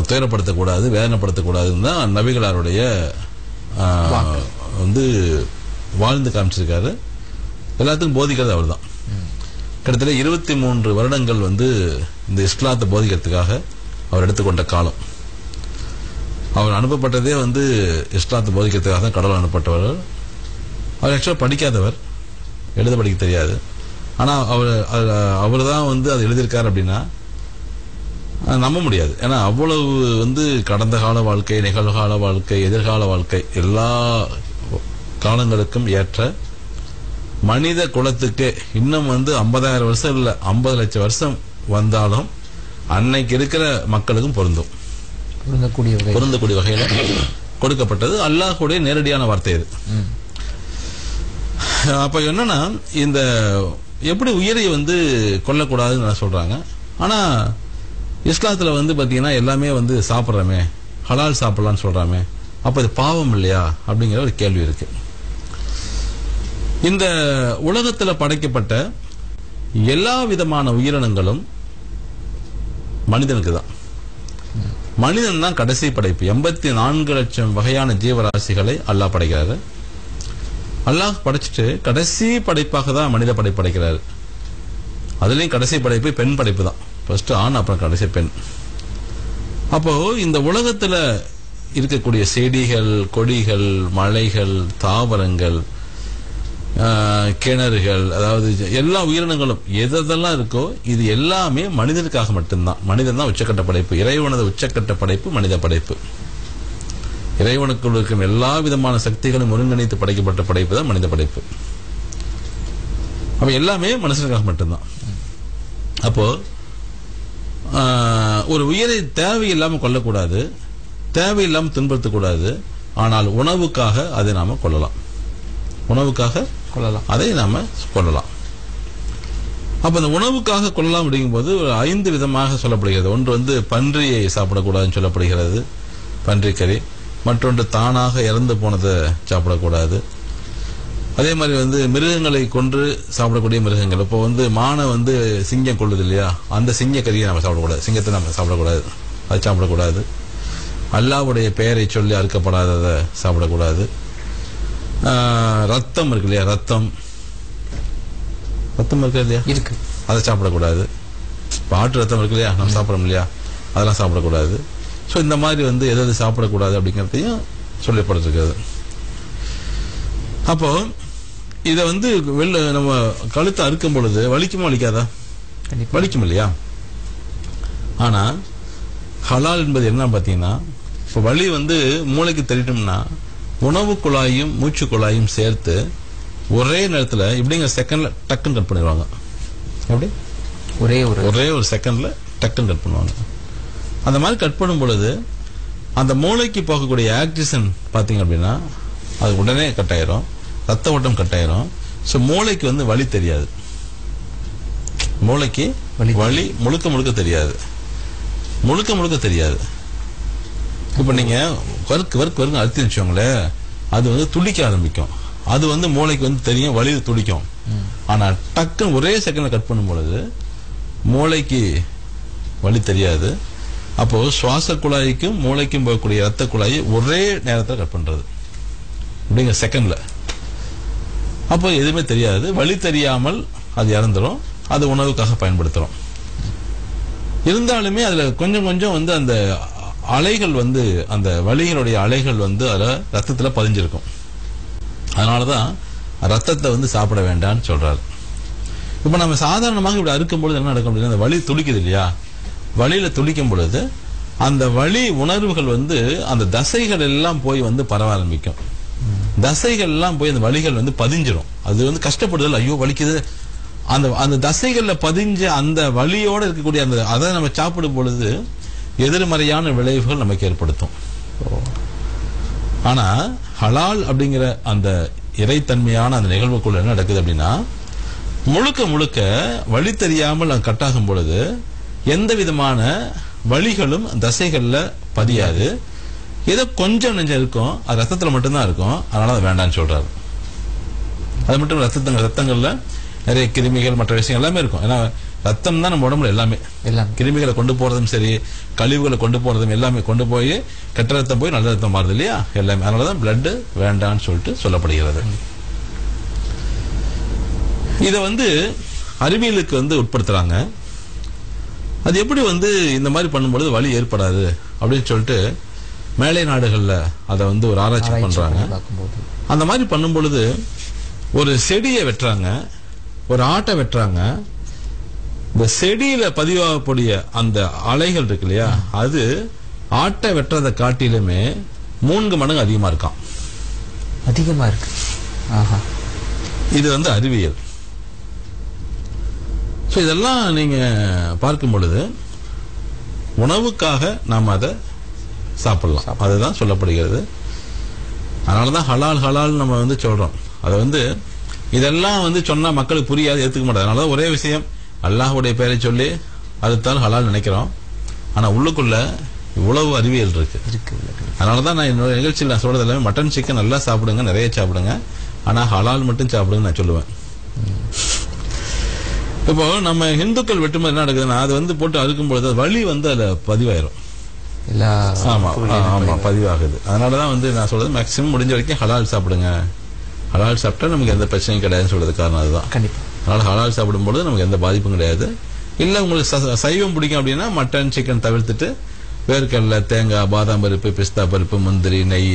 துயரப்படுத்தக்கூடாது, வேதனைப்படுத்தக்கூடாதுன்னு தான் நபிகளாருடைய வந்து வாழ்ந்து காமிச்சிருக்காரு. எல்லாத்துக்கும் போதிக்கிறது அவர் தான். கிட்டத்தட்ட 23 வருடங்கள் வந்து இந்த இஸ்லாத்தை போதிக்கிறதுக்காக அவர் எடுத்துக்கொண்ட காலம். அவர் அனுப்பப்பட்டதே வந்து இஸ்லாத்தை போதிக்கிறதுக்காக தான் கடவுள் அனுப்பப்பட்டவர். அவர் ஆக்சுவலாக படிக்காதவர், எழுத படிக்க தெரியாது. ஆனால் அவர் தான் வந்து அதை எழுதியிருக்காரு அப்படின்னா நம்ப முடியாது. ஏன்னா அவ்வளவு வந்து கடந்த கால வாழ்க்கை, நிகழ்கால வாழ்க்கை, எதிர்கால வாழ்க்கை எல்லா காலங்களுக்கும் ஏற்ற மனித குலத்துக்கு இன்னும் வந்து 50,000 வருஷம் இல்ல 50 லட்சம் வருஷம் வந்தாலும் அன்னைக்கு இருக்கிற மக்களுக்கும் பொருந்தக்கூடிய வகையில கொடுக்கப்பட்டது. அல்லாஹ்வுடைய நேரடியான வார்த்தை இது. அப்ப என்னன்னா இந்த எப்படி உயிரை வந்து கொல்லக்கூடாதுன்னு சொல்றாங்க. ஆனா இஸ்லாத்துல வந்து பாத்தீங்கன்னா எல்லாமே வந்து சாப்பிட்றமே, ஹலால் சாப்பிடலான்னு சொல்றாமே, அப்ப இது பாவம் இல்லையா அப்படிங்கிற ஒரு கேள்வி இருக்கு. இந்த உலகத்துல படைக்கப்பட்ட எல்லா விதமான உயிரினங்களும் மனிதனுக்கு தான். மனிதன் தான் கடைசி படைப்பு. 84 லட்சம் வகையான ஜீவராசிகளை அல்லாஹ் படைக்கிறாரு. அல்லாஹ் படைச்சிட்டு கடைசி படைப்பாக தான் மனித படைக்கிறாரு. அதுலயும் கடைசி படைப்பு பெண் படைப்பு தான். ஃபர்ஸ்ட் ஆண், அப்புறம் கடைசி பெண். அப்போ இந்த உலகத்துல இருக்கக்கூடிய செடிகள், கொடிகள், மலைகள், தாவரங்கள், கிணறுகள், அதாவது எல்லா உயிரினங்களும் எதெல்லாம் இருக்கோ இது எல்லாமே மனிதனுக்காக மட்டும்தான். மனிதன் தான் உச்சக்கட்ட படைப்பு. இறைவனது உச்சக்கட்ட படைப்பு மனித படைப்பு. இறைவனுக்குள் இருக்கும் எல்லா விதமான சக்திகளும் ஒருங்கிணைத்து படைக்கப்பட்ட படைப்பு தான் மனித படைப்பு. அப்ப எல்லாமே மனுஷனுக்காக மட்டும்தான். அப்போ ஒரு உயிரை தேவையில்லாம கொல்லக்கூடாது, தேவையில்லாம துன்படுத்தக்கூடாது. ஆனால் உணவுக்காக அதை நாம கொள்ளலாம், உணவுக்காக கொள்ளலாம், அதை நாம கொள்ளலாம். அப்ப அந்த உணவுக்காக கொள்ளலாம் அப்படிங்கும்போது 5 விதமாக சொல்லப்படுகிறது. ஒன்று வந்து பன்றியை சாப்பிடக்கூடாதுன்னு சொல்லப்படுகிறது, பன்றிக்கறி. மற்றொன்று தானாக இறந்து போனதை சாப்பிடக்கூடாது. அதே மாதிரி வந்து மிருகங்களை கொன்று சாப்பிடக்கூடிய மிருகங்கள். இப்போ வந்து மானை வந்து சிங்கம் கொள்ளுது இல்லையா, அந்த சிங்கக்கறியை நம்ம சாப்பிடக்கூடாது, சிங்கத்தை நம்ம சாப்பிடக்கூடாது, அது சாப்பிடக்கூடாது. அல்லாஹ்வுடைய பெயரை சொல்லி அறுக்கப்படாததை சாப்பிடக்கூடாது. ரத்தம் இருக்கு இல்லையா, ரத்தம் இருக்கு இல்லையா, இருக்கு, அதை சாப்பிடக்கூடாது. ஆட்டு ரத்தம் இருக்கு இல்லையா, நம்ம சாப்பிடறோம் இல்லையா, அதெல்லாம் சாப்பிடக்கூடாது. ஸோ இந்த மாதிரி வந்து எதாவது சாப்பிடக்கூடாது அப்படிங்கிறதையும் சொல்லப்பட்டிருக்கிறது. அப்போ இதை வந்து நம்ம கழுத்தை அறுக்கும் பொழுது வலிக்குமா வலிக்காதா? வலிக்கும் இல்லையா? ஆனா ஹலால் என்பது என்ன பாத்தீங்கன்னா, இப்போ வலி வந்து மூளைக்கு தெரியட்டும்னா உணவு குழாயும் மூச்சு குழாயும் சேர்த்து ஒரே நேரத்தில் இப்படிங்கிற செகண்ட்ல டக்குன்னு கட் பண்ணிடுவாங்க. எப்படி? ஒரே ஒரு செகண்ட்ல டக்குன்னு கட் பண்ணுவாங்க. அந்த மாதிரி கட் பண்ணும் பொழுது அந்த மூளைக்கு போகக்கூடிய ஆக்சிஜன் பாத்தீங்க அப்படின்னா அது உடனே கட் ஆயிரும், ரத்த ஓட்டம் கட் ஆயிரும். ஸோ மூளைக்கு வந்து வலி தெரியாது, மூளைக்கு வலி முழுக்க தெரியாது, முழுக்க தெரியாது. இப்ப நீங்க வர்க்கு அழுத்தி வச்சோங்களேன், அது வந்து துடிக்க ஆரம்பிக்கும். அது வந்து மூளைக்கு வந்து தெரியும், வலி துடிக்கும். ஆனா டக்குன்னு ஒரே செகண்ட்ல கட் பண்ணும் பொழுது மூளைக்கு வலி தெரியாது. அப்போ சுவாச குழாய்க்கும் மூளைக்கும் போகக்கூடிய ரத்த குழாயை ஒரே நேரத்தில் கட் பண்றது அப்படிங்கிற செகண்ட்ல. அப்போ எதுவுமே தெரியாது, வலி தெரியாமல் அது இறந்துரும். அது உணவுக்காக பயன்படுத்துறோம். இருந்தாலுமே அதுல கொஞ்சம் வந்து அந்த அலைகள் வந்து அந்த வலிகளுடைய அலைகள் வந்து அதுல ரத்தத்துல பதிஞ்சிருக்கும். அதனாலதான் ரத்தத்தை வந்து சாப்பிட வேண்டாம்னு சொல்றாரு. இப்ப நம்ம சாதாரணமாக இப்படி அறுக்கும் பொழுது என்ன நடக்கும் அப்படின்னா, அந்த வலி துடிக்குது இல்லையா, வலியில துடிக்கும் பொழுது அந்த வலி உணர்வுகள் வந்து அந்த தசைகள் எல்லாம் போய் வந்து பரவ ஆரம்பிக்கும். தசைகள் எல்லாம் போய் அந்த வலிகள் வந்து பதிஞ்சிரும். அது வந்து கஷ்டப்படுதல், ஐயோ வலிக்குது, அந்த தசைகள்ல பதிஞ்ச அந்த வலியோட இருக்கக்கூடிய அந்த அதை நம்ம சாப்பிடும் பொழுது எதிர்மறையான விளைவுகள் நமக்கு ஏற்படுத்தும். ஆனா ஹலால் அப்படிங்கிற அந்த இறைத்தன்மையான அந்த நிகழ்வுக்குள்ள என்ன நடக்குது அப்படின்னா, முழுக்க வலி தெரியாமல் அது கட்டாகும் பொழுது எந்த விதமான வலிகளும் தசைகள்ல பதியாது. ஏதோ கொஞ்சம் நெஞ்சம் இருக்கும், அது ரத்தத்துல மட்டும்தான் இருக்கும். அதனால அது வேண்டாம்னு சொல்றாரு. அது மட்டும் ரத்தங்கள்ல நிறைய கிருமிகள் மற்ற விஷயம் எல்லாமே இருக்கும். ஏன்னா ரத்தம் தான் நம்ம உடம்புல எல்லாமே. கிருமிகளை கொண்டு போறதும் சரி, கழிவுகளை கொண்டு போறதும் எல்லாமே கொண்டு போய் கெட்ட ரத்தம் போய் நல்ல ரத்தம் மாறுது இல்லையா, எல்லாமே. அதனாலதான் பிளட் வேண்டான்னு சொல்லிட்டு சொல்லப்படுகிறது. இத அறிவியலுக்கு உட்படுத்துறாங்க. அது எப்படி இந்த மாதிரி பண்ணும்பொழுது வலி ஏற்படாது அப்படின்னு சொல்லிட்டு மேலை நாடுகள்ல அதை ஒரு ஆராய்ச்சி பண்றாங்க. அந்த மாதிரி பண்ணும் பொழுது ஒரு செடியை வெட்டுறாங்க, ஒரு ஆட்டை வெட்டுறாங்க. இந்த செடியில பதிவாகக்கூடிய அந்த அலைகள் இருக்கு இல்லையா, அது ஆட்டை வெட்டுறதை காட்டிலுமே 3 மடங்கு அதிகமா இருக்காம். அதிகமா இருக்கு. இது அறிவியல். இதெல்லாம் நீங்க பார்க்கும் பொழுது உணவுக்காக நாம் அதை சாப்பிடலாம், அதுதான் சொல்லப்படுகிறது. அதனாலதான் ஹலால் ஹலால் நம்ம சொல்றோம். அதை இதெல்லாம் சொன்னா மக்களுக்கு புரியாது, ஏத்துக்க மாட்டாது. அதனாலதான் ஒரே விஷயம், அல்லாஹ்வுடைய பெயரை சொல்லி அதுதான் ஹலால் நினைக்கிறோம். ஆனா உள்ளுக்குள்ள இவ்வளவு அறிவியல் இருக்கு. அதனாலதான் நான் என்னோட நிகழ்ச்சியில் நான் சொல்றது எல்லாமே மட்டன் சிக்கன் நல்லா சாப்பிடுங்க, நிறைய சாப்பிடுங்க, ஆனா ஹலால் மட்டும் சாப்பிடுங்க நான் சொல்லுவேன். இப்போ நம்ம இந்துக்கள் வெட்டும்போது என்ன நடக்குதுன்னா, அது போட்டு அறுக்கும் பொழுது வலி அதுல பதிவாயிரும். ஆமா ஆமா பதிவாகுது. அதனாலதான் நான் சொல்றது மேக்சிமம் முடிஞ்ச வரைக்கும் ஹலால் சாப்பிடுங்க. ஹலால் சாப்பிட்டா நமக்கு எந்த பிரச்சனையும் கிடையாதுன்னு சொல்றது காரணம் அதுதான். அதனால ஹலால் சாப்பிடும்போது நமக்கு எந்த பாதிப்பும் கிடையாது. இல்ல உங்களுக்கு சைவம் பிடிக்கும் அப்படின்னா மட்டன் சிக்கன் தவிர்த்துட்டு வேர்க்கடலை, தேங்காய், பாதாம் பருப்பு, பிஸ்தா பருப்பு, முந்திரி, நெய்